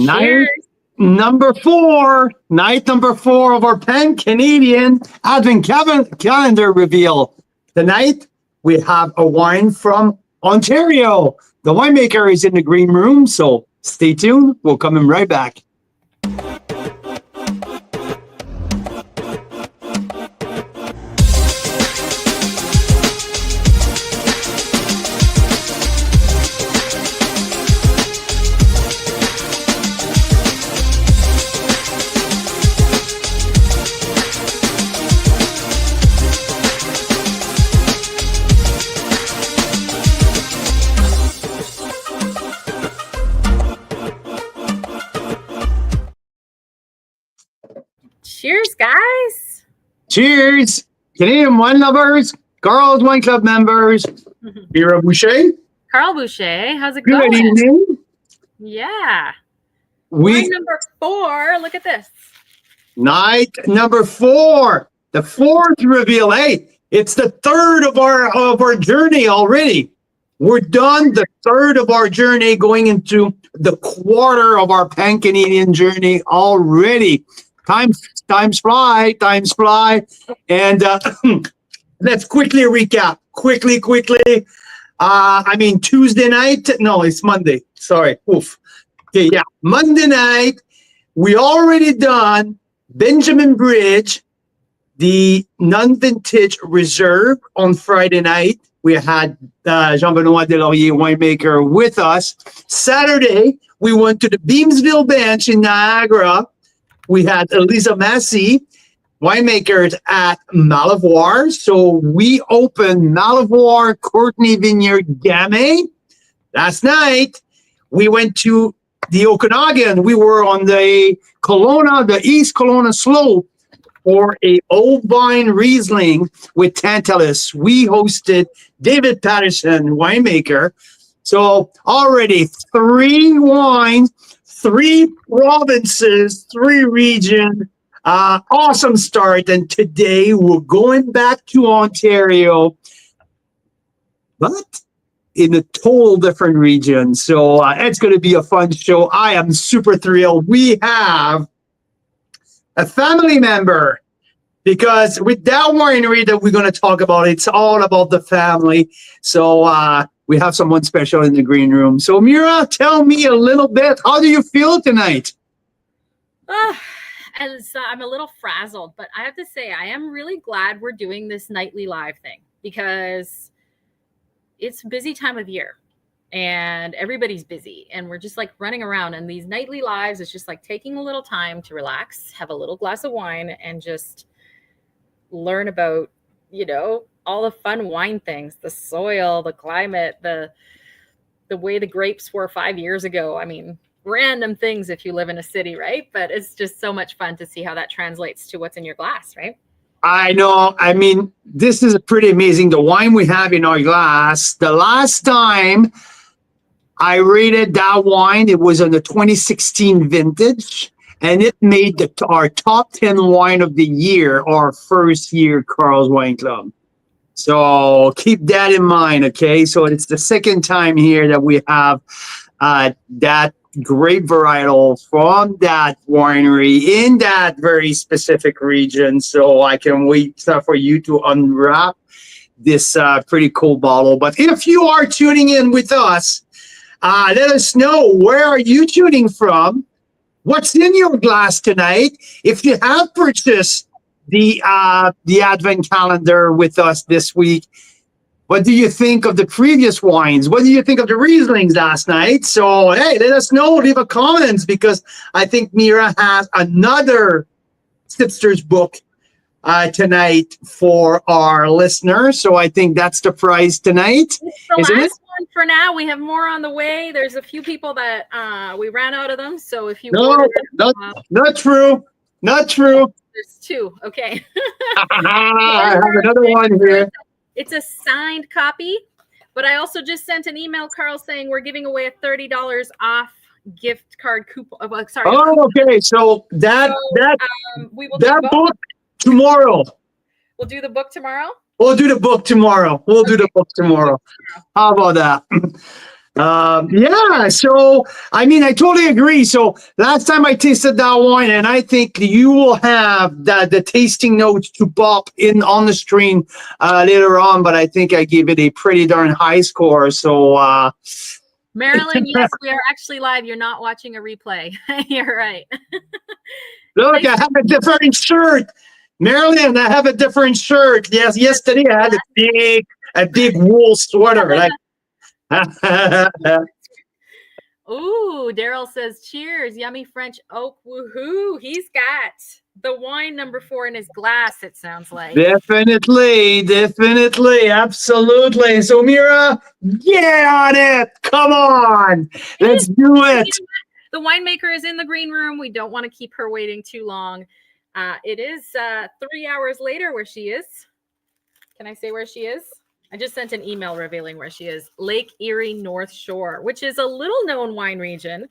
Night number four. Night number four of our Pan-Canadian Advent calendar reveal. Tonight, we have a wine from Ontario. The winemaker is in the green room, so stay tuned. We'll come in right back. Cheers, guys. Cheers. Canadian wine lovers, Carl's Wine Club members, Vera Boucher. Carl Boucher, how's it Good going? evening. Yeah. Wine number 4. Look at this. Night number 4. The fourth reveal. Hey, it's the third of our journey already. We're done the third of our journey, going into the quarter of our Pan-Canadian journey already. Times fly. And let's quickly recap. Quickly. Tuesday night. No, it's Monday. Sorry. Oof. Okay, yeah. Monday night, we already done Benjamin Bridge, the non-vintage reserve on Friday night. We had Jean-Benoit Delaurier, winemaker, with us. Saturday, we went to the Beamsville Bench in Niagara. We had Elisa Massey, winemakers at Malivoire. So we opened Malivoire Courtney Vineyard Gamay. Last night, we went to the Okanagan. We were on the East Kelowna slope for a old vine Riesling with Tantalus. We hosted David Patterson, winemaker. So already 3 wines, 3 provinces, 3 regions. Awesome start. And today we're going back to Ontario, but in a total different region. So it's going to be a fun show. I am super thrilled. We have a family member, because with that winery that we're going to talk about, it's all about the family. So we have someone special in the green room. So Mira, tell me a little bit. How do you feel tonight? I'm a little frazzled, but I have to say I am really glad we're doing this nightly live thing, because it's a busy time of year and everybody's busy and we're just like running around, and these nightly lives, it's just like taking a little time to relax, have a little glass of wine, and just learn about, all the fun wine things, the soil, the climate, the way the grapes were 5 years ago. I mean, random things if you live in a city, right? But it's just so much fun to see how that translates to what's in your glass, right? I know. I mean, this is pretty amazing. The wine we have in our glass. The last time I rated that wine, it was on the 2016 vintage, and it made our top 10 wine of the year, our first year Carl's Wine Club. So keep that in mind, okay? So it's the second time here that we have that great varietal from that winery in that very specific region. So I can wait for you to unwrap this pretty cool bottle. But if you are tuning in with us, let us know, where are you tuning from? What's in your glass tonight? If you have purchased the Advent calendar with us this week, what do you think of the previous wines? What do you think of the Rieslings last night? So, hey, let us know. Leave a comments, because I think Mira has another Tipsters book tonight for our listeners. So I think that's the prize tonight. It's the last one for now. We have more on the way. There's a few people that we ran out of them. So if you not true. Not true. There's 2. Okay. I have another one here. It's a signed copy, but I also just sent an email, Carl, saying we're giving away a $30 off gift card coupon. Oh, okay. So that book tomorrow. We'll do the book tomorrow. We'll do the book tomorrow. How about that? Yeah, so I mean, I totally agree. So last time I tasted that wine, and I think you will have the tasting notes to pop in on the screen later on. But I think I gave it a pretty darn high score. So Marilyn, yes, we are actually live. You're not watching a replay. You're right. look, I have a different shirt, Marilyn. I have a different shirt. Yes, yesterday I had a big wool sweater. Like, Ooh, Daryl says, cheers, yummy French oak, woohoo. He's got the wine number 4 in his glass, it sounds like. definitely, absolutely. So Mira, get on it. Come on, let's do it. The winemaker is in the green room. We don't want to keep her waiting too long. It is 3 hours later where she is. Can I say where she is? I just sent an email revealing where she is. Lake Erie North Shore, which is a little known wine region,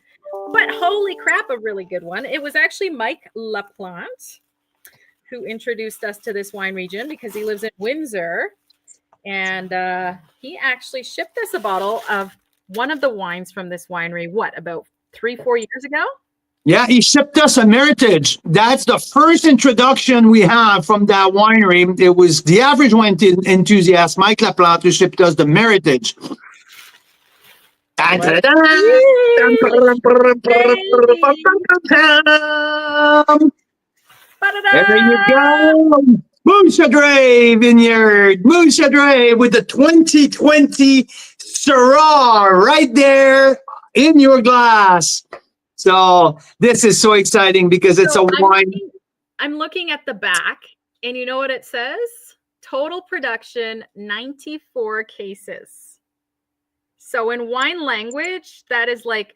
but holy crap, a really good one. It was actually Mike LaPlante who introduced us to this wine region because he lives in Windsor. And he actually shipped us a bottle of one of the wines from this winery, about 3-4 years ago? Yeah, he shipped us a Meritage. That's the first introduction we have from that winery. It was the average wine enthusiast, Mike Laplante, who shipped us the Meritage. There you go. Mouchadre Vineyard. Mouchadre with the 2020 Syrah right there in your glass. So this is so exciting because it's a wine. I'm looking at the back, and you know what it says? Total production, 94 cases. So in wine language, that is like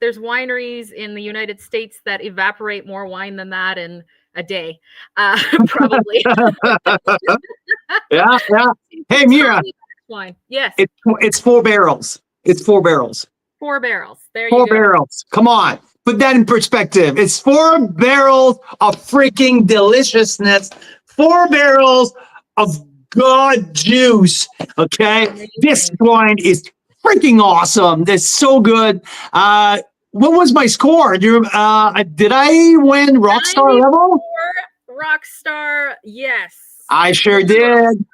there's wineries in the United States that evaporate more wine than that in a day, probably. Yeah. Hey, Mira. Wine. Yes. It's 4 barrels. It's 4 barrels. 4 barrels. There you go. 4 barrels. Come on. Put that in perspective. It's 4 barrels of freaking deliciousness. 4 barrels of God juice. Okay. Amazing. This wine is freaking awesome. It's so good. What was my score? Did I win Rockstar level? Rockstar, yes. I sure did.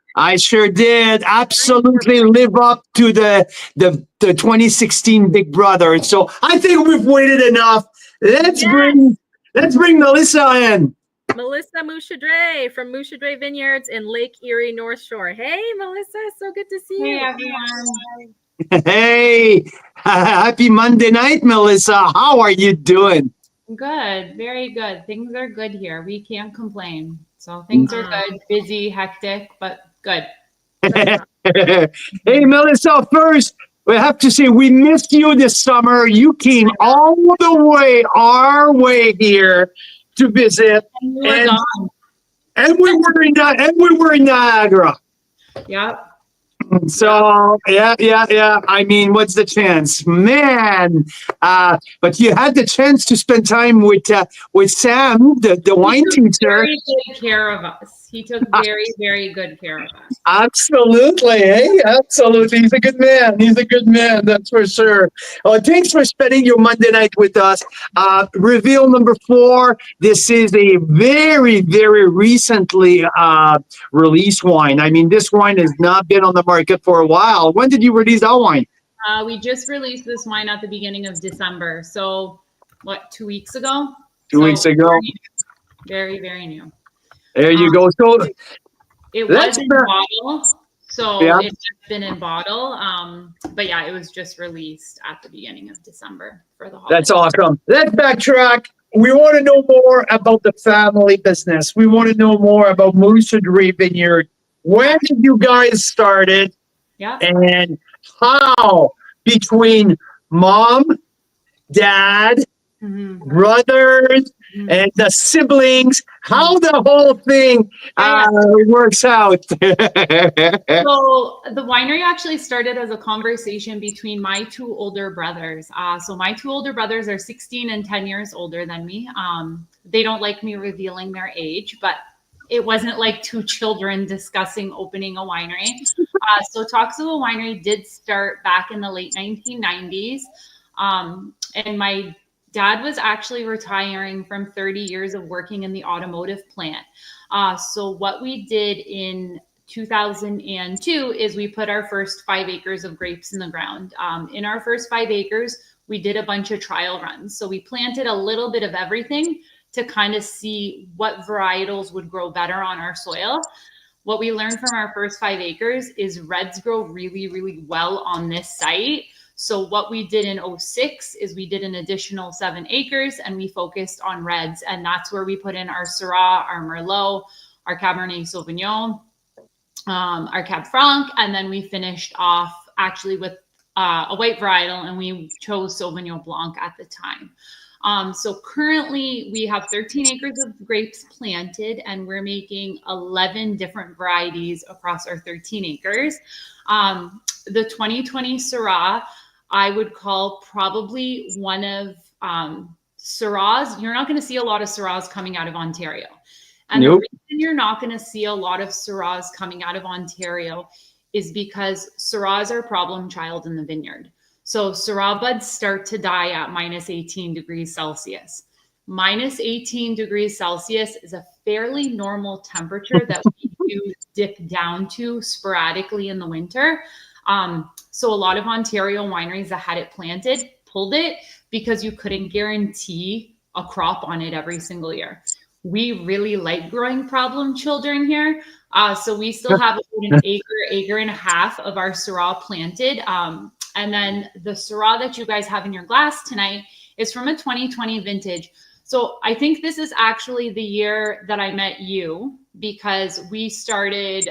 Absolutely live up to the 2016 Big Brother. So I think we've waited enough. Let's bring Melissa in. Melissa Mouchadre from Mouchadre Vineyards in Lake Erie North Shore. Hey, Melissa, so good to see you. Hey, everyone. Hey, happy Monday night, Melissa. How are you doing? Good, very good. Things are good here. We can't complain. So things are good, busy, hectic, but good. Hey, Melissa, first, we have to say we missed you this summer. You came all the way our way here to visit. And we were in Niagara. Yep. So yeah. I mean, what's the chance, man? But you had the chance to spend time with Sam, the wine teacher. Very good care of us. He took very, very good care of us. Absolutely, hey, absolutely. He's a good man. That's for sure. Oh, thanks for spending your Monday night with us. Reveal number 4. This is a very, very recently released wine. I mean, this wine has not been on the market for a while. When did you release that wine? We just released this wine at the beginning of December. So, 2 weeks ago? 2 weeks ago. Very, very new. There you go. So it was in bottle. So it's been in bottle. But yeah, it was just released at the beginning of December for the holidays. That's awesome. Let's backtrack. We want to know more about the family business. We want to know more about Mouchadre Vineyard. When did you guys start it? Yeah. And how between mom, dad, brothers, and the siblings, how the whole thing works out. So the winery actually started as a conversation between my 2 older brothers. So my 2 older brothers are 16 and 10 years older than me. They don't like me revealing their age, but it wasn't like 2 children discussing opening a winery. So Toxavo Winery did start back in the late 1990s. And my dad was actually retiring from 30 years of working in the automotive plant. So what we did in 2002 is we put our first 5 acres of grapes in the ground. In our first 5 acres, we did a bunch of trial runs. So we planted a little bit of everything to kind of see what varietals would grow better on our soil. What we learned from our first 5 acres is reds grow really, really well on this site. So what we did in 06 is we did an additional 7 acres and we focused on reds. And that's where we put in our Syrah, our Merlot, our Cabernet Sauvignon, our Cab Franc, and then we finished off actually with a white varietal, and we chose Sauvignon Blanc at the time. So currently we have 13 acres of grapes planted, and we're making 11 different varieties across our 13 acres. The 2020 Syrah, I would call probably one of Syrahs. You're not going to see a lot of Syrahs coming out of Ontario. And the reason you're not going to see a lot of Syrahs coming out of Ontario is because Syrahs are problem child in the vineyard. So Syrah buds start to die at minus 18 degrees Celsius. Minus 18 degrees Celsius is a fairly normal temperature that we do dip down to sporadically in the winter. So a lot of Ontario wineries that had it planted pulled it because you couldn't guarantee a crop on it every single year. We really like growing problem children here. So we still have about an acre and a half of our Syrah planted. And then the Syrah that you guys have in your glass tonight is from a 2020 vintage. So I think this is actually the year that I met you, because we started,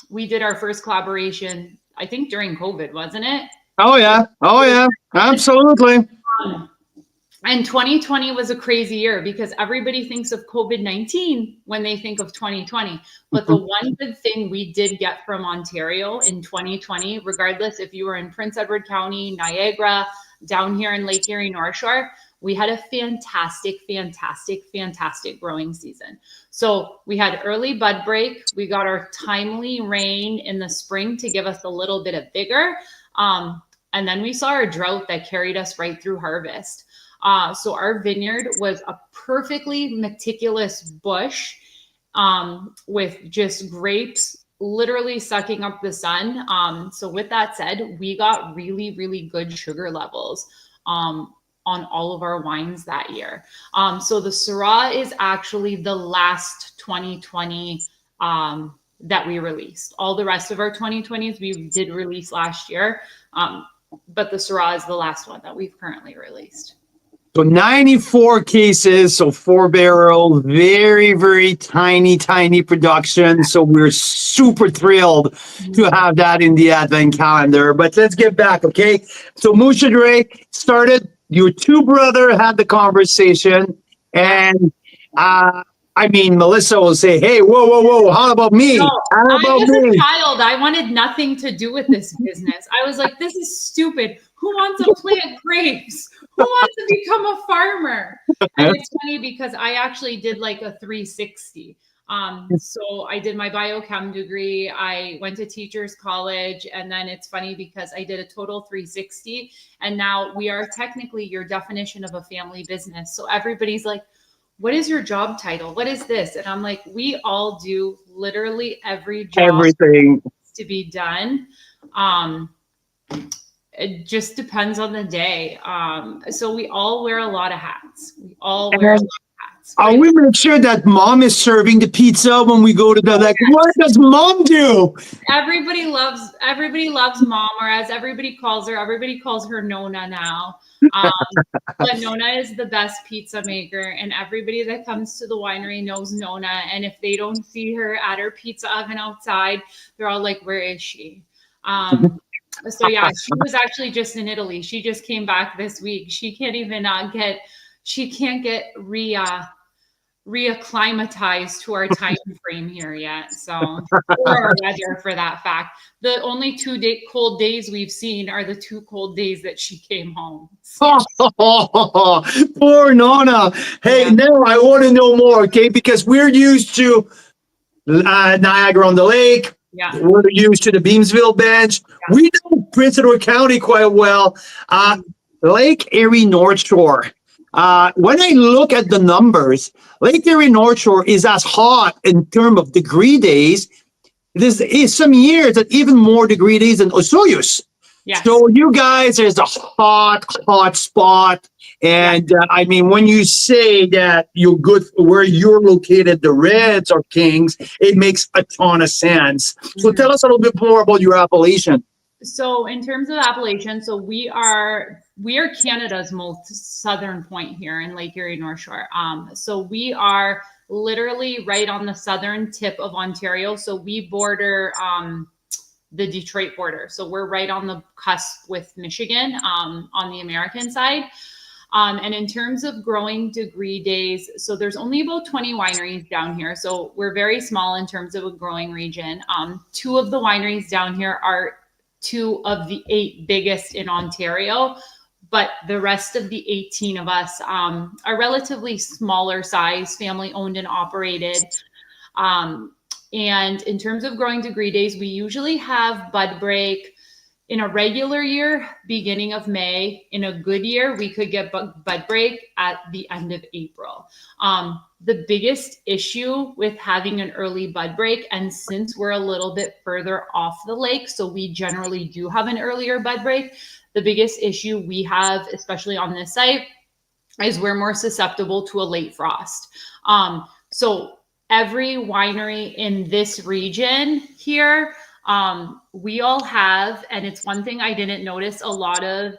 we did our first collaboration, I think during COVID, wasn't it? Oh yeah, absolutely. And 2020 was a crazy year because everybody thinks of COVID-19 when they think of 2020. But the one good thing we did get from Ontario in 2020, regardless if you were in Prince Edward County, Niagara, down here in Lake Erie North Shore, we had a fantastic growing season. So we had early bud break. We got our timely rain in the spring to give us a little bit of vigor. And then we saw a drought that carried us right through harvest. So our vineyard was a perfectly meticulous bush with just grapes literally sucking up the sun. So with that said, we got really, really good sugar levels on all of our wines that year. So the Syrah is actually the last 2020 that we released. All the rest of our 2020s we did release last year, but the Syrah is the last one that we've currently released. So 94 cases, so 4 barrel, very, very tiny production. So we're super thrilled to have that in the advent calendar. But let's get back, okay? So Mouchadre started, your two brother had the conversation, and I mean, Melissa will say, hey, whoa, how about me? No, how about I was me? a child. I wanted nothing to do with this business. I was like, this is stupid. Who wants to plant grapes? Who wants to become a farmer? And it's funny because I actually did like a 360. So I did my biochem degree. I went to teachers college. And then it's funny because I did a total 360. And now we are technically your definition of a family business. So everybody's like, what is your job title? What is this? And I'm like, we all do literally every job Everything to be done. It just depends on the day. So we all wear a lot of hats. We all wear a lot of hats. Right? We make sure that mom is serving the pizza when we go to the, like, what does mom do? Everybody loves mom, or as everybody calls her Nona now. But Nona is the best pizza maker, and everybody that comes to the winery knows Nona. And if they don't see her at her pizza oven outside, they're all like, where is she? So yeah, she was actually just in Italy. She just came back this week. She can't even get reacclimatized to our time frame here yet. So, or our weather for that fact. The only 2 cold days we've seen are the 2 cold days that she came home. So. Oh, poor Nona. Hey, yeah. Now I want to know more, okay? Because we're used to Niagara on the Lake, Yeah. We're used to the Beamsville bench. Yeah. We know Prince Edward County quite well. Lake Erie North Shore. When I look at the numbers, Lake Erie North Shore is as hot in terms of degree days. There's some years that even more degree days than Osoyoos. Yes. So you guys is a hot spot. And I mean, when you say that you're good where you're located, the Reds or Kings, it makes a ton of sense. So tell us a little bit more about your appellation. So in terms of appellation, so we are Canada's most southern point here in Lake Erie North Shore. So we are literally right on the southern tip of Ontario. So we border the Detroit border. So we're right on the cusp with Michigan on the American side. And in terms of growing degree days, so there's only about 20 wineries down here. So we're very small in terms of a growing region. 2 of the wineries down here are 2 of the 8 biggest in Ontario, but the rest of the 18 of us are relatively smaller size, family owned and operated. And in terms of growing degree days, we usually have bud break in a regular year, beginning of May. In a good year, we could get bud break at the end of April. The biggest issue with having an early bud break, and since we're a little bit further off the lake, so we generally do have an earlier bud break, the biggest issue we have, especially on this site, is we're more susceptible to a late frost. So every winery in this region here, we all have, and it's one thing I didn't notice a lot of,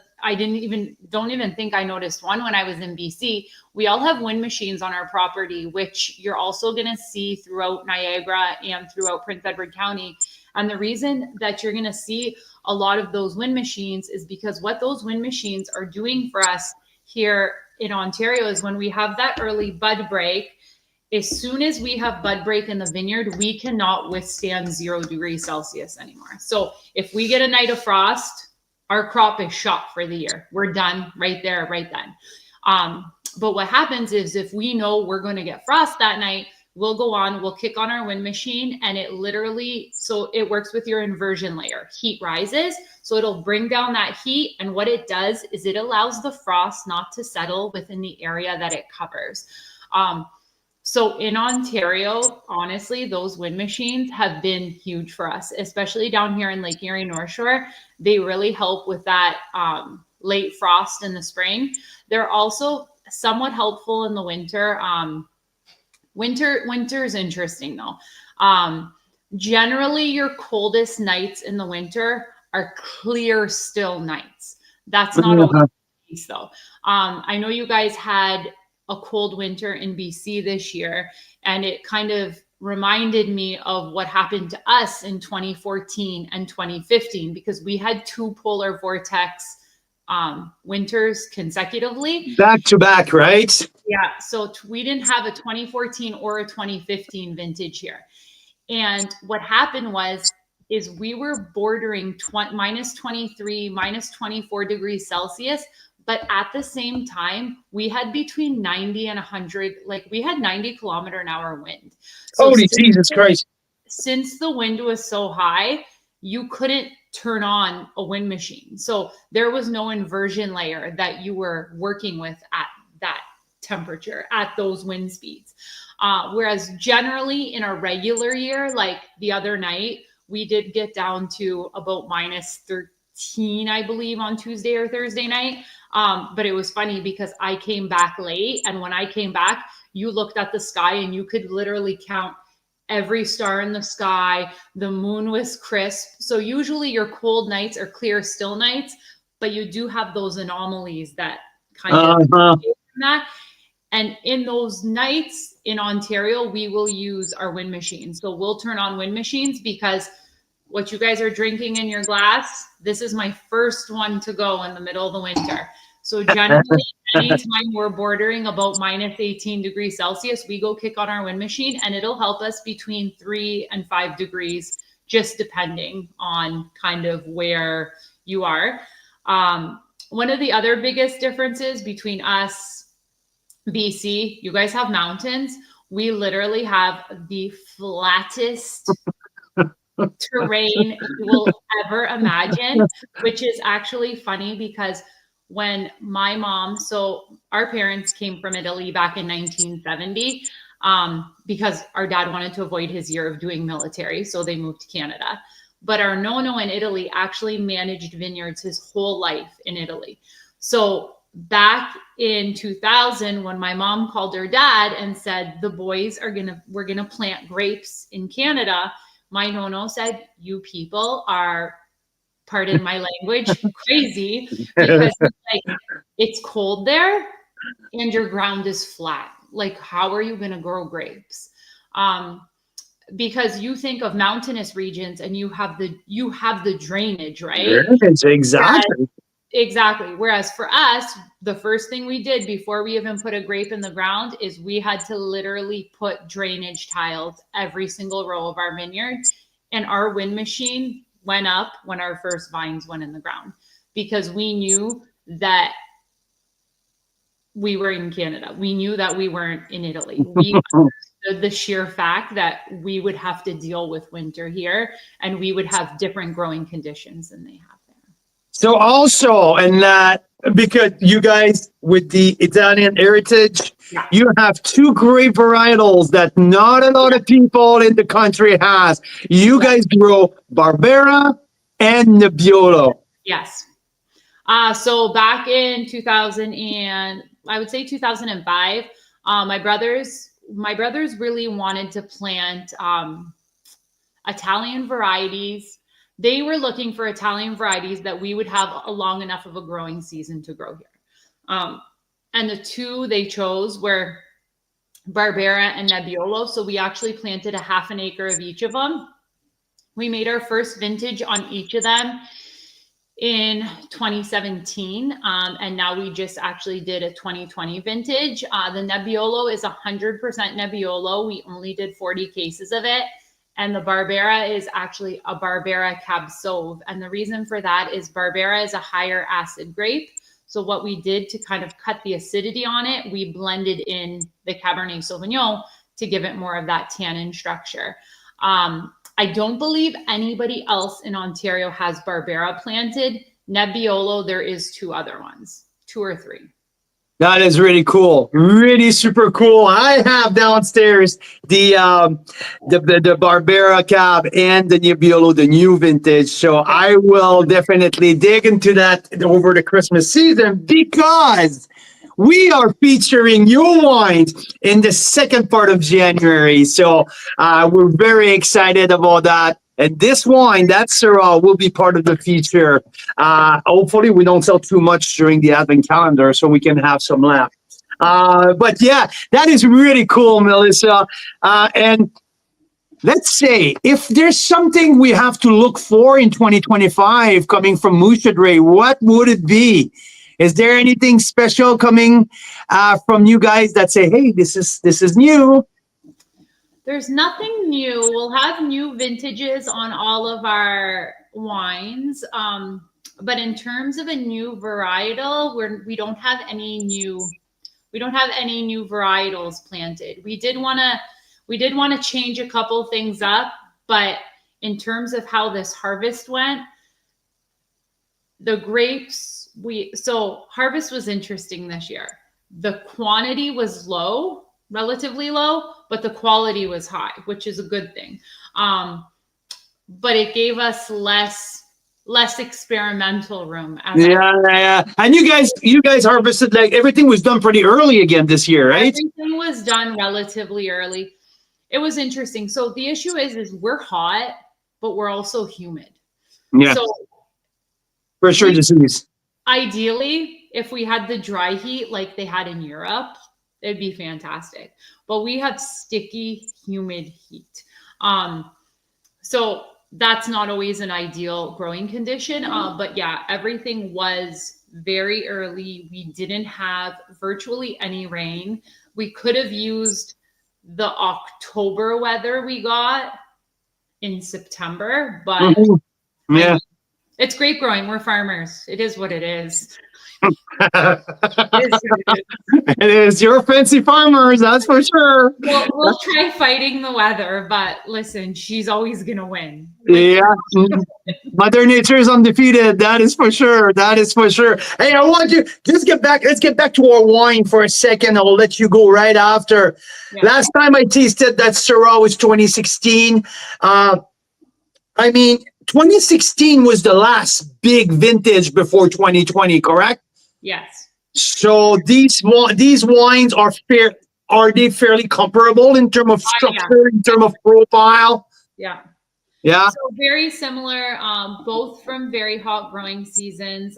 don't even think I noticed one when I was in BC. We all have wind machines on our property, which you're also going to see throughout Niagara and throughout Prince Edward County. And the reason that you're going to see a lot of those wind machines is because what those wind machines are doing for us here in Ontario is when we have that early bud break, as soon as we have bud break in the vineyard, we cannot withstand 0 degrees Celsius anymore. So if we get a night of frost, our crop is shot for the year. We're done right there, right then. But what happens is if we know we're going to get frost that night, we'll kick on our wind machine, and it literally, so it works with your inversion layer. Heat rises, so it'll bring down that heat. And what it does is it allows the frost not to settle within the area that it covers. So in Ontario, honestly, those wind machines have been huge for us, especially down here in Lake Erie North Shore. They really help with that late frost in the spring. They're also somewhat helpful in the winter. Winter is interesting though. Generally, your coldest nights in the winter are clear, still nights. That's not always the case though. I know you guys had a cold winter in BC this year, and it kind of reminded me of what happened to us in 2014 and 2015, because we had 2 polar vortex winters consecutively. Back to back, right? Yeah. So we didn't have a 2014 or a 2015 vintage here. And what happened is we were bordering minus 23, minus 24 degrees Celsius. But at the same time, we had between 90 and 100, like we had 90-kilometer-an-hour wind. So Holy Jesus Christ. Since the wind was so high, you couldn't turn on a wind machine. So there was no inversion layer that you were working with at that temperature, at those wind speeds. Whereas generally in a regular year, like the other night, we did get down to about minus 13, I believe, on Tuesday or Thursday night. But it was funny because I came back late, and when I came back, you looked at the sky and you could literally count every star in the sky. The moon was crisp. So usually your cold nights are clear, still nights, but you do have those anomalies that kind of that. And in those nights in Ontario, we will use our wind machines. So we'll turn on wind machines because what you guys are drinking in your glass, this is my first one to go in the middle of the winter. So generally, anytime we're bordering about minus 18 degrees Celsius, we go kick on our wind machine, and it'll help us between 3 and 5 degrees, just depending on kind of where you are. One of the other biggest differences between us, BC, you guys have mountains. We literally have the flattest terrain you will ever imagine, which is actually funny because when my mom, so our parents came from Italy back in 1970, because our dad wanted to avoid his year of doing military, so they moved to Canada. But our nono in Italy actually managed vineyards his whole life in Italy. So back in 2000, when my mom called her dad and said, we're gonna plant grapes in Canada, my nono said, "You people are, pardon my language, crazy, because like it's cold there and your ground is flat. Like, how are you going to grow grapes?" Because you think of mountainous regions and you have the drainage, right? Exactly. Exactly. Whereas for us, the first thing we did before we even put a grape in the ground is we had to literally put drainage tiles every single row of our vineyard. And our wind machine went up when our first vines went in the ground, because we knew that we were in Canada. We knew that we weren't in Italy. We understood the sheer fact that we would have to deal with winter here and we would have different growing conditions than they have. So also, and that because you guys with the Italian heritage, Yeah. you have two great varietals that not a lot of people in the country has. You guys grow Barbera and Nebbiolo. Yes. So back in 2000 and I would say 2005, my brothers really wanted to plant Italian varieties. They were looking for Italian varieties that we would have a long enough of a growing season to grow here. And the two they chose were Barbera and Nebbiolo. So we actually planted a half an acre of each of them. We made our first vintage on each of them in 2017. And now we just actually did a 2020 vintage. The Nebbiolo is 100% Nebbiolo. We only did 40 cases of it. And the Barbera is actually a Barbera Cab Sauv. And the reason for that is Barbera is a higher acid grape. So what we did to kind of cut the acidity on it, we blended in the Cabernet Sauvignon to give it more of that tannin structure. I don't believe anybody else in Ontario has Barbera planted. Nebbiolo, there is two other ones, 2 or 3. That is really cool. Really super cool. I have downstairs the Barbera Cab and the Nebbiolo, the new vintage. So I will definitely dig into that over the Christmas season, because we are featuring your wines in the second part of January. So we're very excited about that. And this wine, that Syrah, will be part of the feature. Hopefully, we don't sell too much during the Advent calendar, so we can have some left. But yeah, that is really cool, Melissa. And let's say if there's something we have to look for in 2025 coming from Mouchadre, what would it be? Is there anything special coming from you guys that say, "Hey, this is new"? There's nothing new. We'll have new vintages on all of our wines. But in terms of a new varietal, we don't have any new varietals planted. We did want to change a couple things up, but in terms of how this harvest went, the grapes, so harvest was interesting this year. The quantity was low, relatively low, but the quality was high, which is a good thing. But it gave us less experimental room. Yeah. And you guys harvested, like, everything was done pretty early again this year, right? Everything was done relatively early. It was interesting. So the issue is we're hot, but we're also humid. Yeah. So for sure, disease. Ideally, if we had the dry heat like they had in Europe, it'd be fantastic. But we have sticky, humid heat. So that's not always an ideal growing condition. But yeah, everything was very early. We didn't have virtually any rain. We could have used the October weather we got in September, but yeah, it's grape growing. We're farmers. It is what it is. It is. You're fancy farmers, that's for sure. We'll try fighting the weather, but listen, she's always gonna win. Yeah. Mother Nature is undefeated. That is for sure. That is for sure. Hey, I want you just get back. Let's get back to our wine for a second. I'll let you go right after. Yeah. Last time I tasted that Syrah was 2016. I mean, 2016 was the last big vintage before 2020, correct? Yes. So these wines are fair. Are they fairly comparable in terms of structure, in terms of profile? Yeah. Yeah. So very similar, both from very hot growing seasons.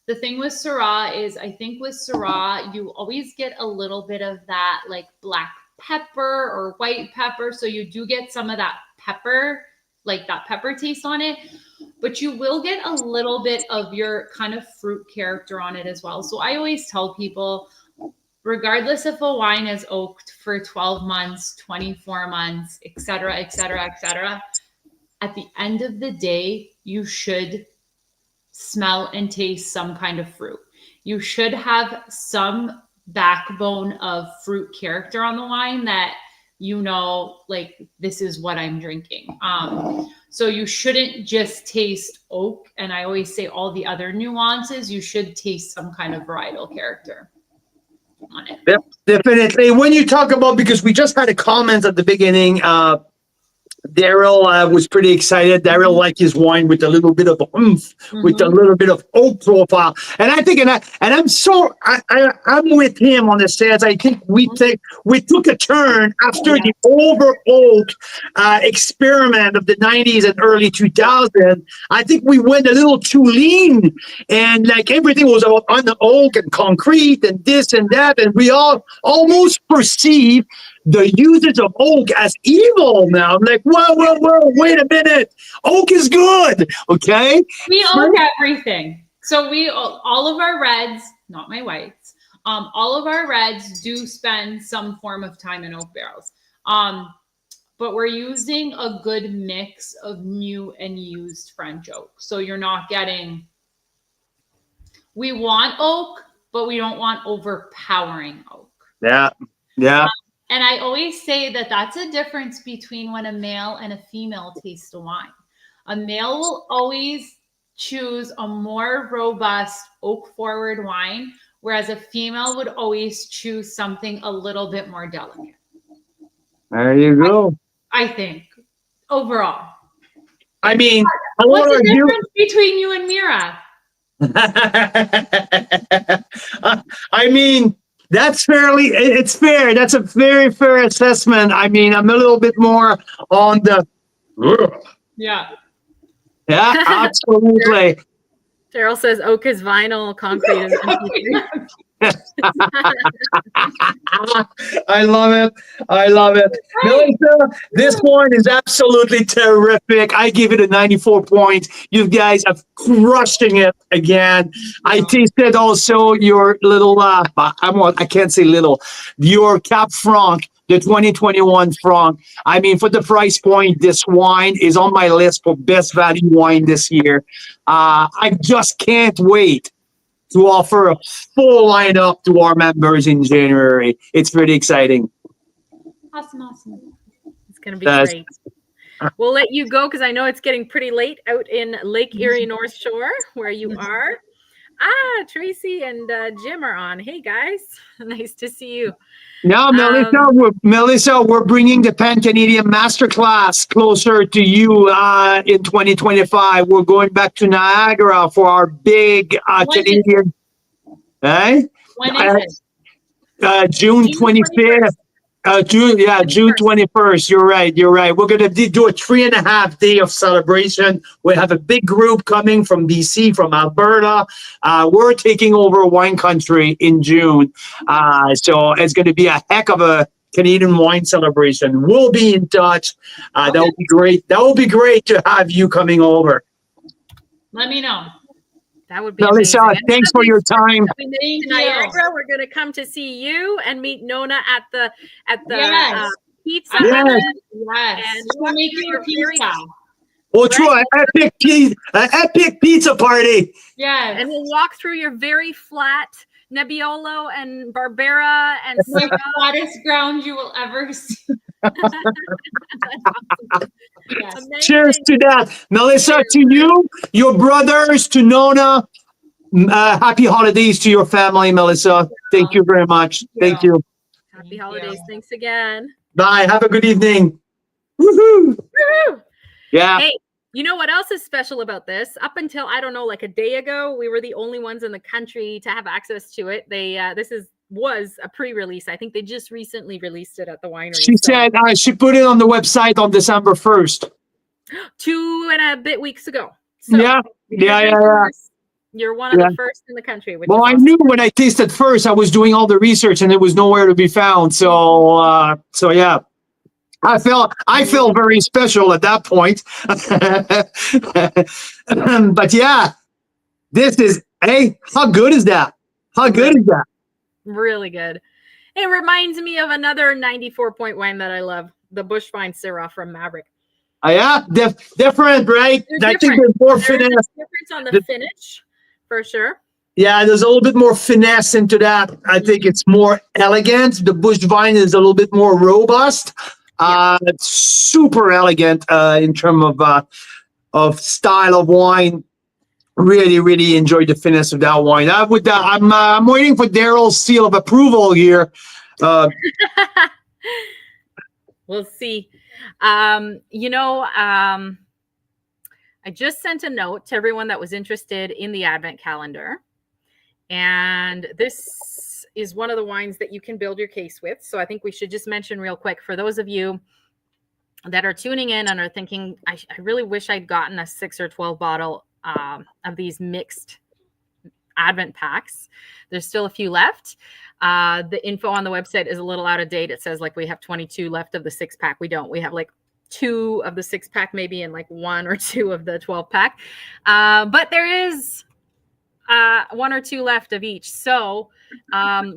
The thing with Syrah is, I think with Syrah, you always get a little bit of that like black pepper or white pepper. So you do get some of that pepper, like that pepper taste on it, but you will get a little bit of your kind of fruit character on it as well. So I always tell people, regardless if a wine is oaked for 12 months, 24 months, et cetera, et cetera, et cetera, at the end of the day, you should smell and taste some kind of fruit. You should have some backbone of fruit character on the wine that, you know, like, this is what I'm drinking. So you shouldn't just taste oak. And I always say all the other nuances, you should taste some kind of varietal character on it. Yep, definitely. When you talk about, because we just had a comment at the beginning, Daryl was pretty excited. Daryl liked his wine with a little bit of oomph, with a little bit of oak profile. And I think, I'm with him on the sense. I think we took a turn after the over oak experiment of the 90s and early 2000s. I think we went a little too lean, and like everything was on the oak and concrete and this and that, and we all almost perceive the usage of oak as evil now. I'm like, whoa, wait a minute. Oak is good, okay? We oak everything. So all of our reds, not my whites, all of our reds do spend some form of time in oak barrels. But we're using a good mix of new and used French oak. So you're not getting, we want oak, but we don't want overpowering oak. Yeah. And I always say that that's a difference between when a male and a female taste a wine. A male will always choose a more robust oak forward wine, whereas a female would always choose something a little bit more delicate. There you go. I think overall. I mean, what's the difference between you and Mira? I mean, it's fair. That's a very fair assessment. I mean, I'm a little bit more on the. Yeah, absolutely. Daryl says oak is vinyl, concrete is I love it. Melissa, this one is absolutely terrific. I give it a 94 points. You guys are crushing it again. I tasted also your little, I can't say little, your Cap Franc, the 2021 Franc. I mean, for the price point, this wine is on my list for best value wine this year. I just can't wait to offer a full lineup to our members in January. It's pretty exciting. Awesome. It's going to be great. We'll let you go because I know it's getting pretty late out in Lake Erie North Shore where you are. Tracy and Jim are on. Hey, guys. Nice to see you. Now, Melissa, we're bringing the Pan-Canadian Masterclass closer to you in 2025. We're going back to Niagara for our big Canadian. When is it? June 25th. June 21st. You're right. We're going to do a 3.5 day of celebration. We have a big group coming from BC, from Alberta. We're taking over wine country in June. So it's going to be a heck of a Canadian wine celebration. We'll be in touch. That will be great. That will be great to have you coming over. Let me know. That would be amazing. Thanks for your time. Niagara, we're going to come to see you and meet Nona at the pizza. Yes. Pizza. Yes. And we'll make you a pizza. We'll try an epic pizza party. Yes. And we'll walk through your very flat Nebbiolo and Barbera and My Syrah. flattest ground you will ever see. Yes. Amazing. Cheers to that. Melissa, Cheers. to you, your brothers, to Nona. Happy holidays to your family, Melissa. Thank you very much. Thank you. Happy Thank holidays. you. Thanks again. Bye. Have a good evening. Woohoo! Woo! Yeah. Hey, you know what else is special about this? Up until, I don't know, like a day ago, we were the only ones in the country to have access to it. This was a pre-release. I think they just recently released it at the winery. She said she put it on the website on December 1st. 2 and a bit weeks ago. So Yeah. you're one of the first in the country. Which Well, is I awesome. knew when I tasted first, I was doing all the research and it was nowhere to be found. So yeah. I felt very special at that point. But yeah, how good is that? How good is that? Really good. It reminds me of another 94 point wine that I love, the Bushvine Syrah from Maverick. Yeah, different, right? They're I think different. there's more There's finesse. a difference on the finish, for sure. Yeah, there's a little bit more finesse into that. I think it's more elegant. The Bushvine is a little bit more robust. It's super elegant in terms of style of wine. Really, really enjoyed the finesse of that wine. I'm waiting for Daryl's seal of approval here. We'll see. I just sent a note to everyone that was interested in the Advent calendar. And this is one of the wines that you can build your case with. So I think we should just mention real quick for those of you that are tuning in and are thinking, I really wish I'd gotten a 6 or 12 bottle of these mixed Advent packs. There's still a few left. The info on the website is a little out of date. It says like we have 22 left of the 6-pack. We don't. We have like 2 of the 6-pack maybe and like 1 or 2 of the 12-pack. But there is 1 or 2 left of each. So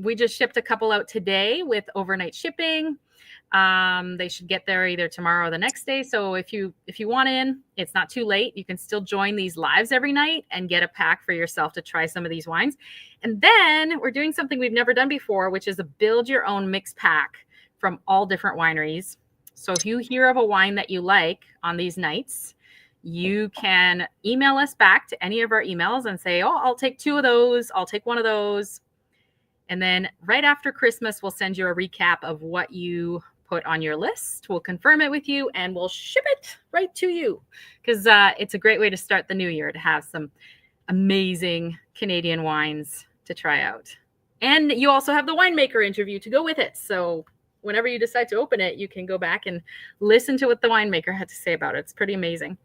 we just shipped a couple out today with overnight shipping. They should get there either tomorrow or the next day. So if you want in, it's not too late. You can still join these lives every night and get a pack for yourself to try some of these wines. And then we're doing something we've never done before, which is a build your own mix pack from all different wineries. So if you hear of a wine that you like on these nights, you can email us back to any of our emails and say, oh, I'll take 2 of those. I'll take 1 of those. And then right after Christmas, we'll send you a recap of what you put on your list. We'll confirm it with you and we'll ship it right to you because it's a great way to start the new year to have some amazing Canadian wines to try out. And you also have the winemaker interview to go with it. So whenever you decide to open it, you can go back and listen to what the winemaker had to say about it. It's pretty amazing.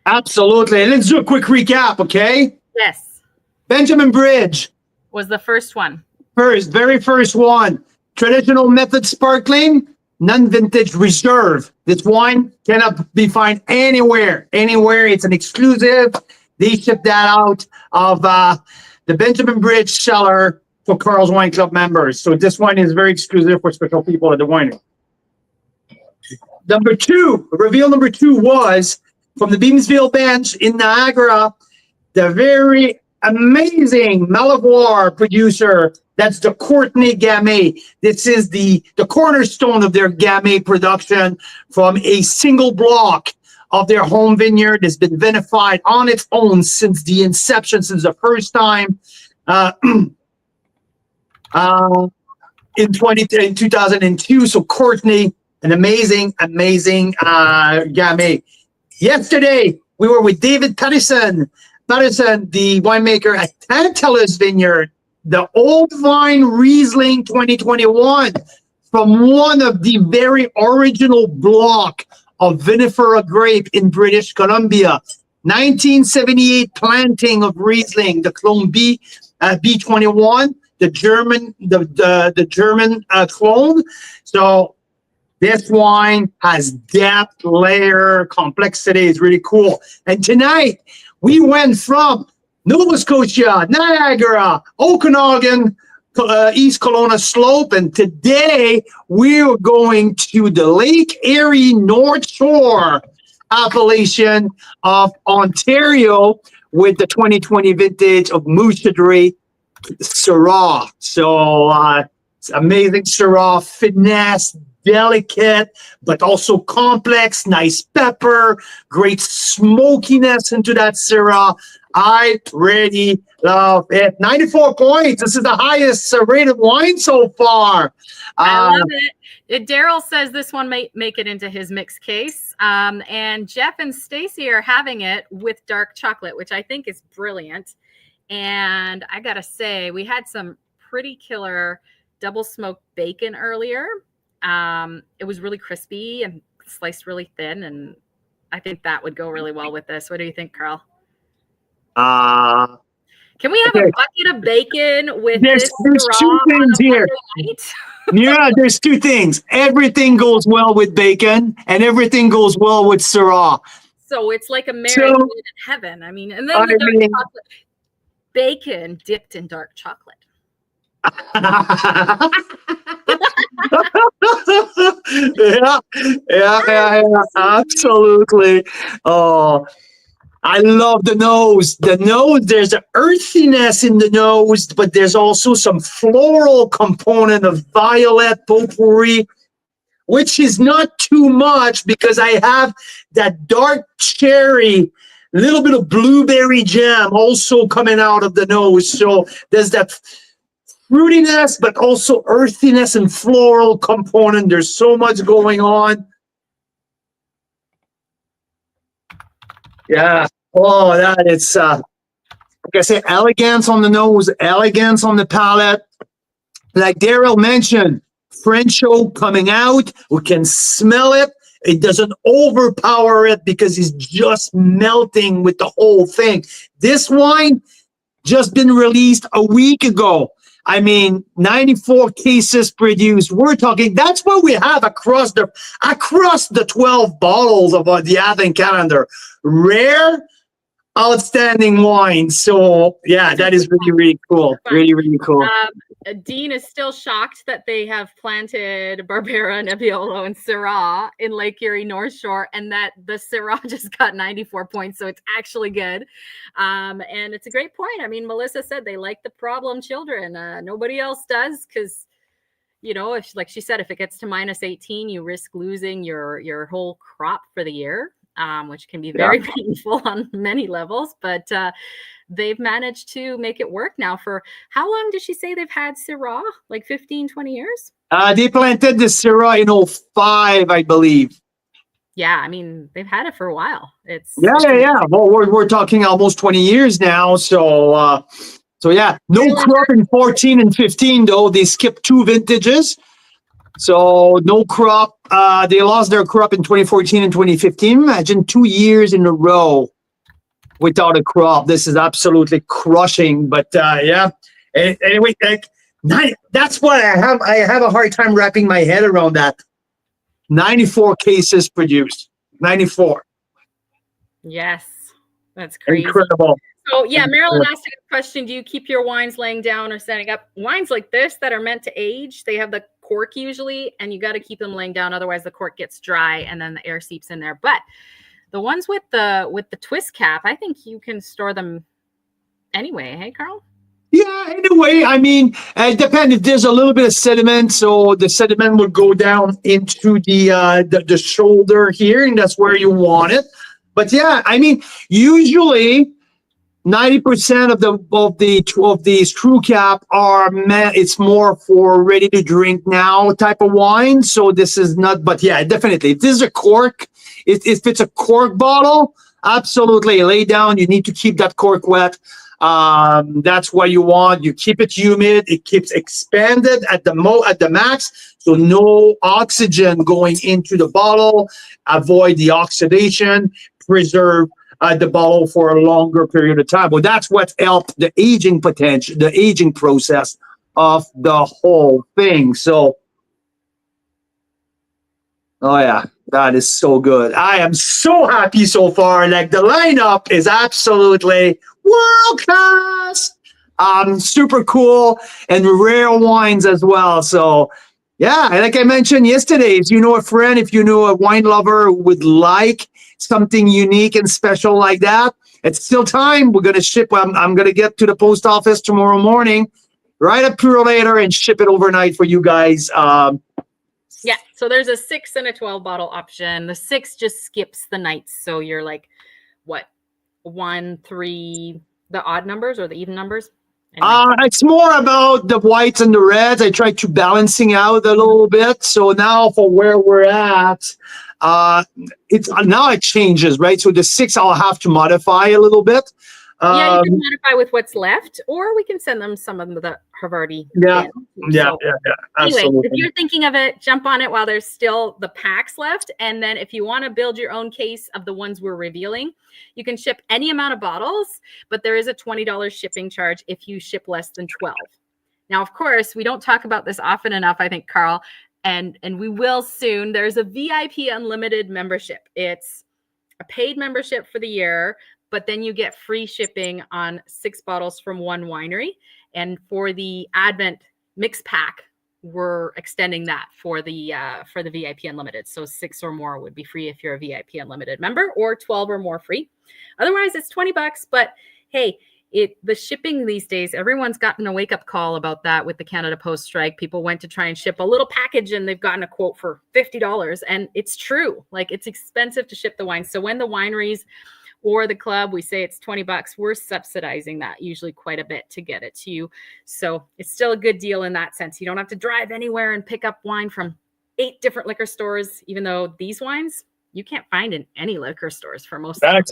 Absolutely. Let's do a quick recap, okay? Yes. Benjamin Bridge Was the first one. very first one. Traditional method sparkling, non-vintage reserve. This wine cannot be found anywhere. It's an exclusive. They ship that out of the Benjamin Bridge cellar for Carl's Wine Club members. So this wine is very exclusive for special people at the winery. Reveal number 2 was from the Beamsville bench in Niagara, the very amazing Malivoire producer. That's the Courtenay Gamay. This is the cornerstone of their Gamay production from a single block of their home vineyard. Has been vinified on its own since the inception, since the first time in 2002. So Courtenay, an amazing Gamay. Yesterday, we were with David Patterson, the winemaker at Tantalus Vineyard, the Old Vine Riesling 2021 from one of the very original block of vinifera grape in British Columbia. 1978 planting of Riesling, the clone B21, the German clone. So this wine has depth, layer, complexity. It's really cool. And tonight we went from Nova Scotia, Niagara, Okanagan, East Kelowna Slope, and today we're going to the Lake Erie North Shore appellation of Ontario with the 2020 vintage of Mouchadre Syrah. So it's amazing Syrah, finesse, delicate, but also complex, nice pepper, great smokiness into that Syrah. I really love it. 94 points. This is the highest rated wine so far. I love it. Daryl says this one may make it into his mixed case. And Jeff and Stacy are having it with dark chocolate, which I think is brilliant. And I got to say, we had some pretty killer double smoked bacon earlier. It was really crispy and sliced really thin. And I think that would go really well with this. What do you think, Carl? Can we have a bucket of bacon with there's two things here. Yeah, there's two things. Everything goes well with bacon, and everything goes well with Syrah. So it's like a marriage in heaven. I mean, and then the dark chocolate, bacon dipped in dark chocolate. yeah, absolutely. Oh, I love the nose. The nose, there's an earthiness in the nose, but there's also some floral component of violet potpourri, which is not too much because I have that dark cherry, little bit of blueberry jam also coming out of the nose. So there's that fruitiness, but also earthiness and floral component. There's so much going on. Yeah. Oh, that it's like I say, elegance on the nose, elegance on the palate. Like Daryl mentioned, French oak coming out. We can smell it. It doesn't overpower it because it's just melting with the whole thing. This wine just been released a week ago. I mean, 94 cases produced. We're talking, that's what we have across the 12 bottles of the Advent calendar. Rare, outstanding wine. So yeah, that is really, really cool. Really, really cool. Dean is still shocked that they have planted Barbera, Nebbiolo, and Syrah in Lake Erie North Shore, and that the Syrah just got 94 points, so it's actually good. And it's a great point. I mean, Melissa said they like the problem children. Nobody else does because, you know, if, like she said, if it gets to minus 18, you risk losing your whole crop for the year, which can be very painful on many levels. But they've managed to make it work now. For how long did she say they've had Syrah? Like 15, 20 years? They planted the Syrah in 05, I believe. Yeah, I mean, they've had it for a while. It's Well, we're talking almost 20 years now. So yeah, no crop in 14 and 15, though. They skipped 2 vintages. So no crop. They lost their crop in 2014 and 2015. Imagine 2 years in a row without a crop. This is absolutely crushing. But yeah. Anyway, that's what I have. I have a hard time wrapping my head around that. 94 cases produced. 94. Yes, that's crazy. Incredible. So yeah, Marilyn asked a question: do you keep your wines laying down or standing up? Wines like this that are meant to age, they have the cork usually, and you got to keep them laying down, otherwise the cork gets dry and then the air seeps in there. But the ones with the twist cap, I think you can store them anyway. Hey, Carl? Yeah, in a way. I mean, it depends. If there's a little bit of sediment, so the sediment would go down into the shoulder here, and that's where you want it. But yeah, I mean, usually 90% of these screw cap are it's more for ready to drink now type of wine. So this is not, but yeah, definitely. If this is a cork, if it's a cork bottle, absolutely lay down. You need to keep that cork wet. That's what you want. You keep it humid. It keeps expanded at the max. So no oxygen going into the bottle. Avoid the oxidation. Preserve the bottle for a longer period of time. Well, that's what helped the aging potential, the aging process of the whole thing. So, oh yeah, that is so good. I am so happy so far. Like the lineup is absolutely world class. Super cool and rare wines as well. So Yeah, and like I mentioned yesterday, if you know a friend, if you know a wine lover who would like something unique and special like that, it's still time. We're going to ship. I'm going to get to the post office tomorrow morning, right up to later, and ship it overnight for you guys. Yeah. So there's a 6 and a 12 bottle option. The 6 just skips the nights. So you're like, what, 1, 3, the odd numbers or the even numbers? Anyway. It's more about the whites and the reds. I try to balancing out a little bit. So now for where we're at, it's now it changes, right? So the 6 I'll have to modify a little bit. Yeah, you can modify with what's left, or we can send them some of them that have already Yeah, been. yeah, So, yeah. anyway, Absolutely. if you're thinking of it, jump on it while there's still the packs left. And then if you want to build your own case of the ones we're revealing, you can ship any amount of bottles, but there is a $20 shipping charge if you ship less than 12. Now, of course, we don't talk about this often enough, I think, Carl, and we will soon. There's a VIP unlimited membership. It's a paid membership for the year, but then you get free shipping on 6 bottles from one winery. And for the Advent mix pack, we're extending that for the VIP Unlimited. So 6 or more would be free if you're a VIP Unlimited member, or 12 or more free. Otherwise, it's $20. But hey, the shipping these days, everyone's gotten a wake-up call about that with the Canada Post strike. People went to try and ship a little package and they've gotten a quote for $50. And it's true. Like, it's expensive to ship the wine. So when the wineries or the club, we say it's $20, we're subsidizing that usually quite a bit to get it to you. So it's still a good deal in that sense. You don't have to drive anywhere and pick up wine from 8 different liquor stores, even though these wines you can't find in any liquor stores for most of them.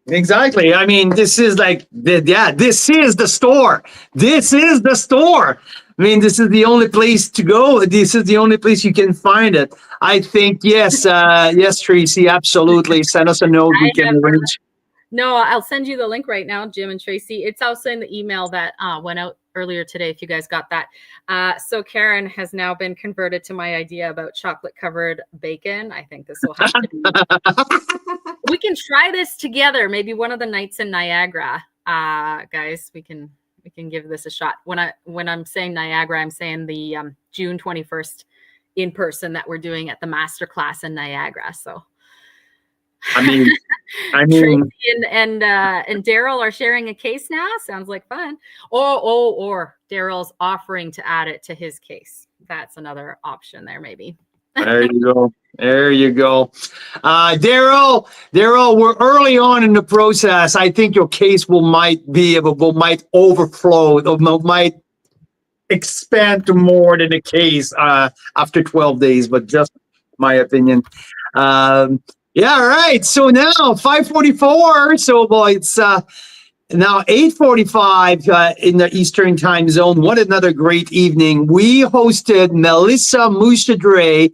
Exactly. I mean, this is like, this is the store. This is the store. I mean, this is the only place to go. This is the only place you can find it. I think, yes, Tracy, absolutely. Send us a note. We can arrange. No, I'll send you the link right now, Jim and Tracy. It's also in the email that went out earlier today, if you guys got that. So Karen has now been converted to my idea about chocolate-covered bacon. I think this will have to be. We can try this together. Maybe one of the nights in Niagara, guys. We can give this a shot. When I'm saying Niagara, I'm saying the June 21st in person that we're doing at the masterclass in Niagara. So. I mean, Tracy and Daryl are sharing a case now. Sounds like fun. Or Daryl's offering to add it to his case. That's another option there, maybe. There you go. Daryl, we're early on in the process. I think your case might overflow, might expand to more than a case after 12 days, but just my opinion. Yeah, all right. So now 5:44. So boy, it's now 8:45 in the Eastern time zone. What another great evening. We hosted Melissa Mouchedre,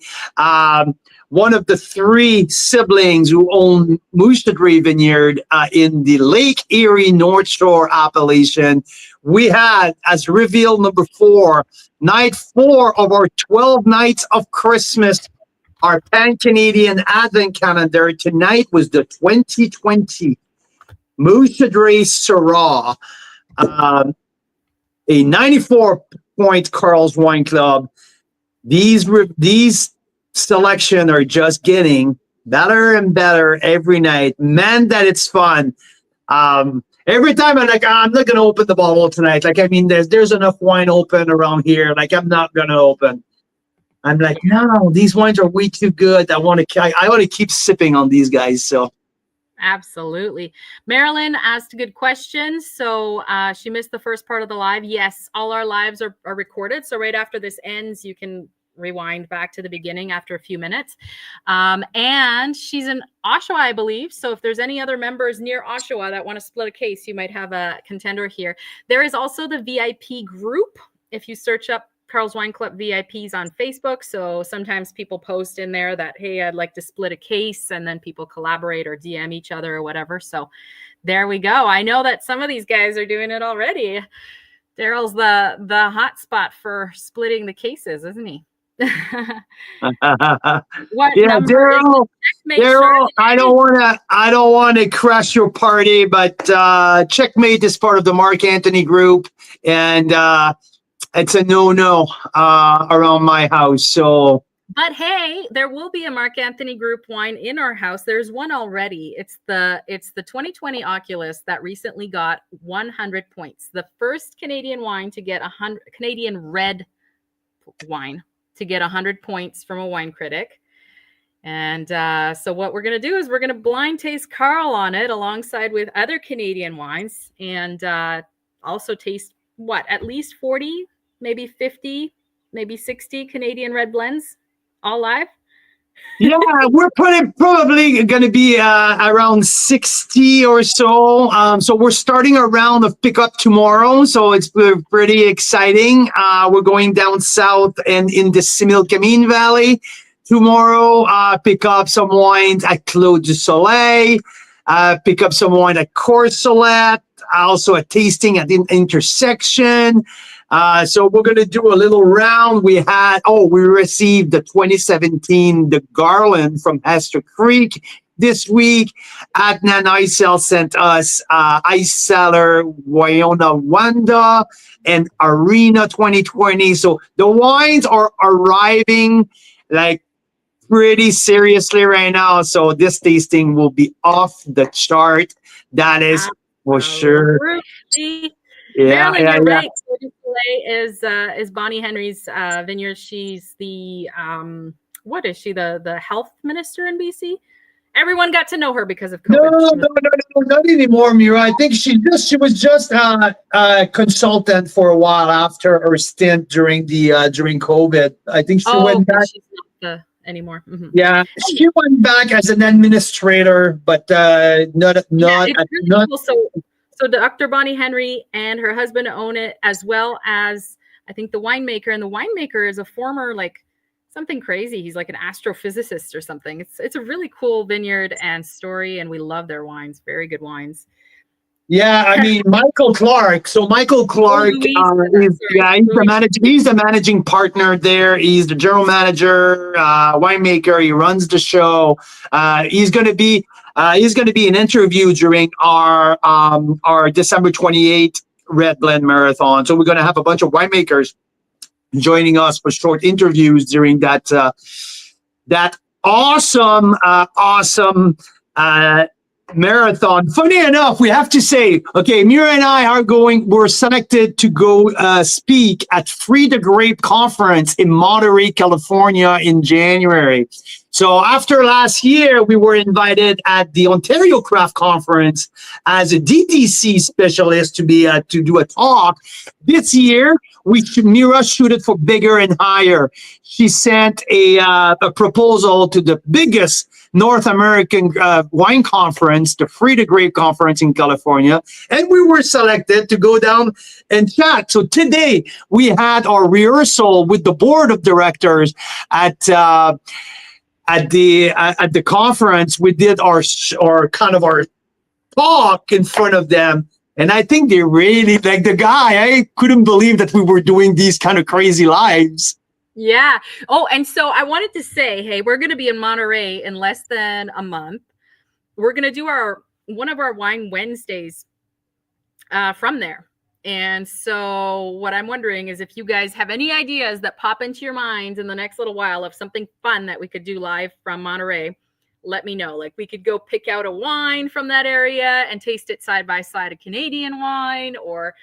one of the 3 siblings who own Mouchedre Vineyard in the Lake Erie North Shore appellation. We had, as reveal number 4, night 4 of our 12 nights of Christmas, our pan-Canadian Advent calendar. Tonight was the 2020 Mouchedre Syrah, a 94-point Carl's Wine Club. These selection are just getting better and better every night. Man, that it's fun. Every time I'm like, I'm not going to open the bottle tonight. Like, I mean, there's enough wine open around here. Like, I'm not going to open. I'm like, no, these wines are way too good. I want to keep sipping on these guys. So, absolutely. Marilyn asked a good question. So she missed the first part of the live. Yes, all our lives are recorded. So right after this ends, you can rewind back to the beginning after a few minutes. And she's in Oshawa, I believe. So if there's any other members near Oshawa that want to split a case, you might have a contender here. There is also the VIP group. If you search up Carl's Wine Club VIPs on Facebook. So sometimes people post in there that, hey, I'd like to split a case, and then people collaborate or DM each other or whatever. So there we go. I know that some of these guys are doing it already. Daryl's the hot spot for splitting the cases, isn't he? What yeah, Daryl, I don't want to crash your party, but Checkmate is part of the Mark Anthony group, and it's a no around my house. So But hey, there will be a Mark Anthony Group wine in our house. There's one already. It's the 2020 Oculus that recently got 100 points. The first Canadian wine to get 100 Canadian red wine to get 100 points from a wine critic. And so what we're going to do is we're going to blind taste Carl on it alongside with other Canadian wines, and also taste at least 40, maybe 50, maybe 60 Canadian red blends all live. yeah, we're probably going to be around 60 or so. So we're starting a round of pickup tomorrow. So it's pretty exciting. We're going down south and in the Similkameen Valley tomorrow. Pick up some wines at Clos du Soleil. Pick up some wine at Courcelette. Also a tasting at the intersection. So we're going to do a little round. We received the 2017 The Garland from Hester Creek this week. Adnan Isel sent us Ice Cellar Wyona Wanda and Arena 2020. So the wines are arriving like pretty seriously right now. So this tasting will be off the chart. That is for sure. Yeah, Marilyn, you're right. Clos du Soleil is Bonnie Henry's vineyard. She's the what is she? The health minister in BC. Everyone got to know her because of COVID. No, not anymore, Mira. I think she was just a consultant for a while after her stint during COVID. I think she went back. She's not anymore. Mm-hmm. Yeah, she went back as an administrator, but not. Cool. So Dr. Bonnie Henry and her husband own it, as well as I think the winemaker. And the winemaker is a former something crazy. He's like an astrophysicist or something. It's a really cool vineyard and story, and we love their wines. Very good wines. Yeah, I mean Michael Clark. So Michael Clark, he's the managing partner there. He's the general manager, winemaker. He runs the show. He's going to be an interview during our December 28th Red Blend Marathon. So we're going to have a bunch of winemakers joining us for short interviews during that awesome marathon. Funny enough, we have to say, okay, Mira and I we're selected to go speak at Free the Grape Conference in Monterey, California in January. So after last year, we were invited at the Ontario Craft Conference as a DTC specialist to do a talk. This year, Mira shooted for bigger and higher. She sent a proposal to the biggest North American wine conference, the Free the Grape Conference in California, and we were selected to go down and chat. So today we had our rehearsal with the board of directors at the conference. We did our talk in front of them, and I think they really like the guy. I couldn't believe that we were doing these kind of crazy lives. Yeah. Oh, and so I wanted to say, hey, we're going to be in Monterey in less than a month. We're going to do one of our Wine Wednesdays from there. And so what I'm wondering is if you guys have any ideas that pop into your minds in the next little while of something fun that we could do live from Monterey, let me know. Like we could go pick out a wine from that area and taste it side by side, a Canadian wine, or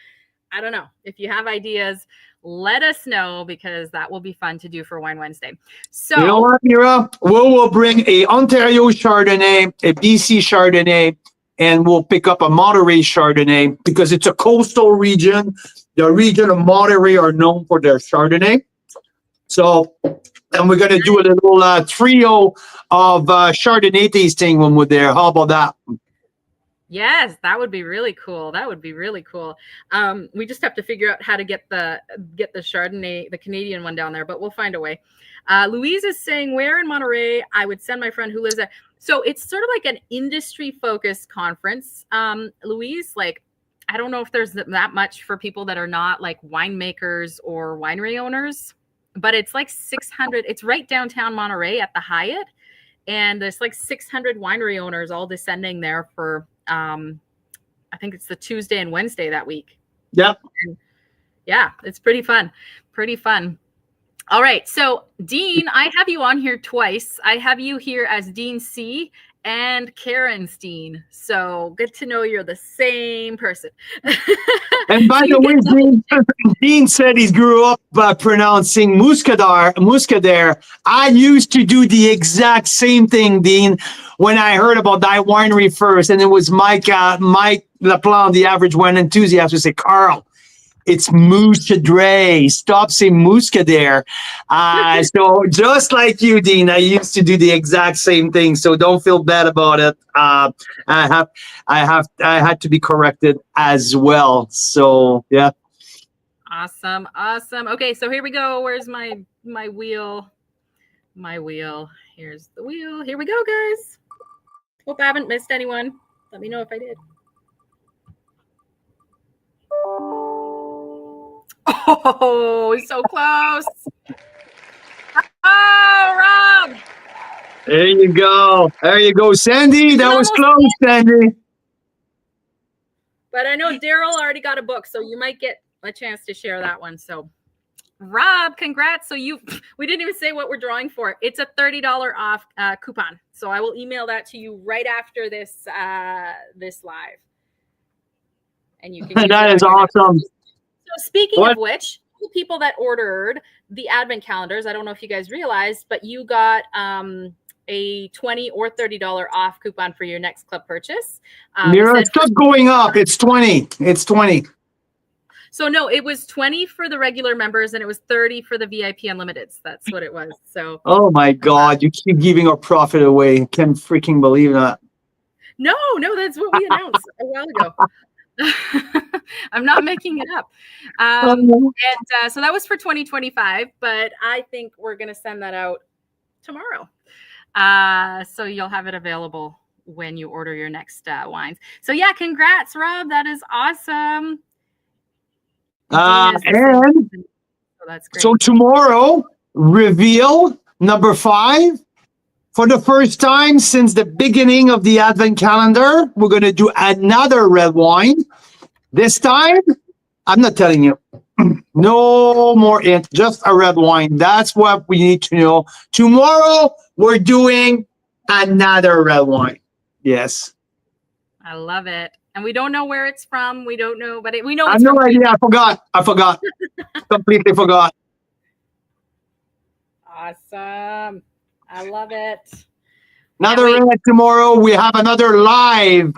I don't know. If you have ideas, let us know, because that will be fun to do for Wine Wednesday. So you know what, Mira? We'll bring a Ontario Chardonnay, a BC Chardonnay, and we'll pick up a Monterey Chardonnay because it's a coastal region. The region of Monterey are known for their Chardonnay. So, and we're going to do a little trio of Chardonnay tasting when we're there. How about that? Yes, that would be really cool. We just have to figure out how to get the Chardonnay, the Canadian one down there, but we'll find a way. Louise is saying, where in Monterey I would send my friend who lives there. So it's sort of like an industry-focused conference. Louise, I don't know if there's that much for people that are not like winemakers or winery owners, but it's like 600. It's right downtown Monterey at the Hyatt. And there's like 600 winery owners all descending there for I think it's the Tuesday and Wednesday that week. Yep. Yeah, it's pretty fun. Pretty fun. All right. So, Dean, I have you on here twice. I have you here as Dean C and Karen Steen. So, good to know you're the same person. And by So the way, Dean said he grew up pronouncing Muscadere. I used to do the exact same thing, Dean, when I heard about that winery first. And it was Mike Laplante, the average wine enthusiast, who said, Carl, it's Muscadere. Stop saying Muscadere. So just like you, Dean, I used to do the exact same thing. So don't feel bad about it. I had to be corrected as well. So yeah. Awesome. Okay, so here we go. Where's my wheel? My wheel. Here's the wheel. Here we go, guys. Hope I haven't missed anyone. Let me know if I did. Oh, so close. Oh, Rob. There you go. There you go, Sandy. That was close, Sandy. But I know Daryl already got a book, so you might get a chance to share that one. So, Rob, congrats. So we didn't even say what we're drawing for. It's a $30 off coupon. So I will email that to you right after this live. And you can. That is awesome. So speaking of which, the people that ordered the advent calendars, I don't know if you guys realized, but you got a $20 or $30 off coupon for your next club purchase. Mira, stop going up. It's 20. It's 20. So no, it was 20 for the regular members and it was 30 for the VIP Unlimiteds. That's what it was. So. Oh my God, you keep giving our profit away. Can't freaking believe that. No, that's what we announced a while ago. I'm not making it up. So that was for 2025, but I think we're going to send that out tomorrow. So you'll have it available when you order your next wines. So yeah, congrats, Rob. That is awesome. And so that's great. So tomorrow, reveal number 5. For the first time since the beginning of the Advent calendar, we're going to do another red wine. This time, I'm not telling you. No more just a red wine. That's what we need to know. Tomorrow, we're doing another red wine. Yes. I love it. And we don't know where it's from. We don't know, but we know I it's have no idea. I forgot. Completely forgot. Awesome. I love it. Another red tomorrow. We have another live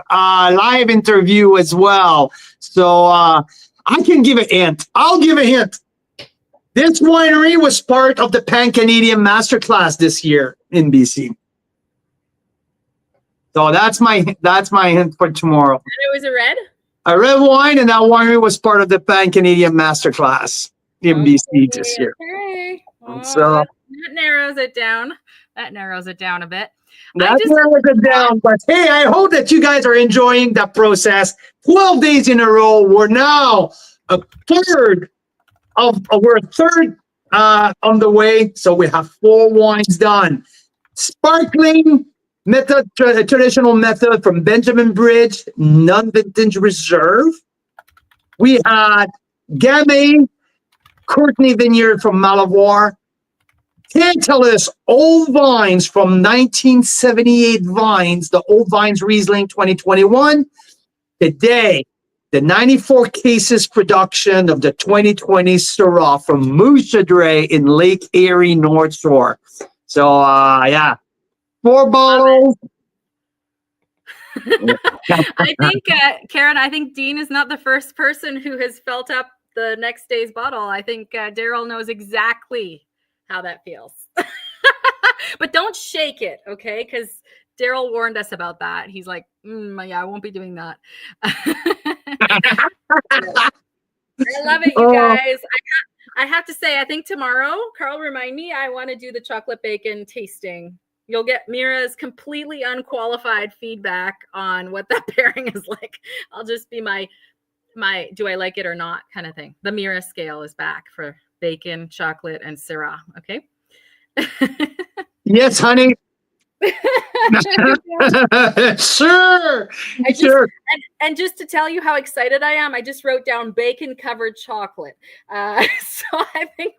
interview as well. So I can give a hint. I'll give a hint. This winery was part of the Pan-Canadian Masterclass this year in BC. So that's my hint for tomorrow. And it was a red? A red wine, and that winery was part of the Pan-Canadian Masterclass in BC this year. Okay. Well, so that narrows it down. That narrows it down a bit. That narrows it down. But hey, I hope that you guys are enjoying that process. 12 days in a row. We're now a third on the way. So we have 4 wines done. Sparkling method, traditional method from Benjamin Bridge, non-vintage reserve. We had Gamay, Courtney Vineyard from Malavoir. Tantalus Old Vines from 1978 Vines, the Old Vines Riesling 2021. Today, the 94 cases production of the 2020 Syrah from Muscadere in Lake Erie, North Shore. So, 4 bottles. I think, Karen, I think Dean is not the first person who has felt up the next day's bottle. I think Daryl knows exactly how that feels. But don't shake it, okay? Because Daryl warned us about that. He's like, yeah, I won't be doing that. I love it, you guys. I have to say, I think tomorrow, Carl, remind me, I want to do the chocolate bacon tasting. You'll get Mira's completely unqualified feedback on what that pairing is like. I'll just be my do I like it or not kind of thing. The Mira scale is back for bacon, chocolate, and Syrah. Okay. Yes, honey. Sure. I just, Sure. and just to tell you how excited I am, I just wrote down bacon covered chocolate. So I think,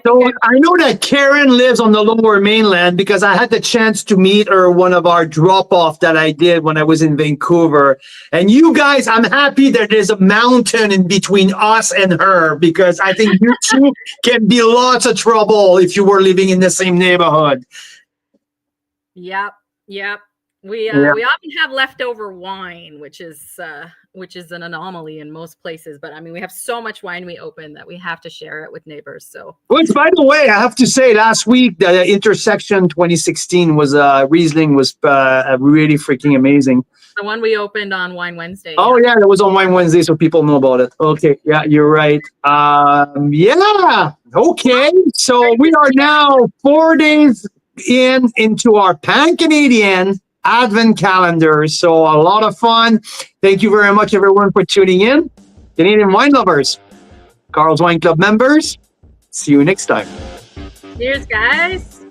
So I know that Karen lives on the Lower Mainland because I had the chance to meet her one of our drop-off that I did when I was in Vancouver. And you guys, I'm happy that there's a mountain in between us and her because I think you two can be lots of trouble if you were living in the same neighborhood. Yep. We often have leftover wine, which is an anomaly in most places. But I mean, we have so much wine we open that we have to share it with neighbors. So, Which, by the way, I have to say, last week the Intersection 2016 was Riesling was really freaking amazing. the one we opened on Wine Wednesday. Oh yeah, that was on Wine Wednesday, so people know about it. Okay, yeah, you're right. Yeah, okay. So we are now 4 days into our Pan-Canadian Advent calendar. So a lot of fun. Thank you very much, everyone, for tuning in. Canadian wine lovers, Carl's Wine Club members. See you next time. Cheers, guys.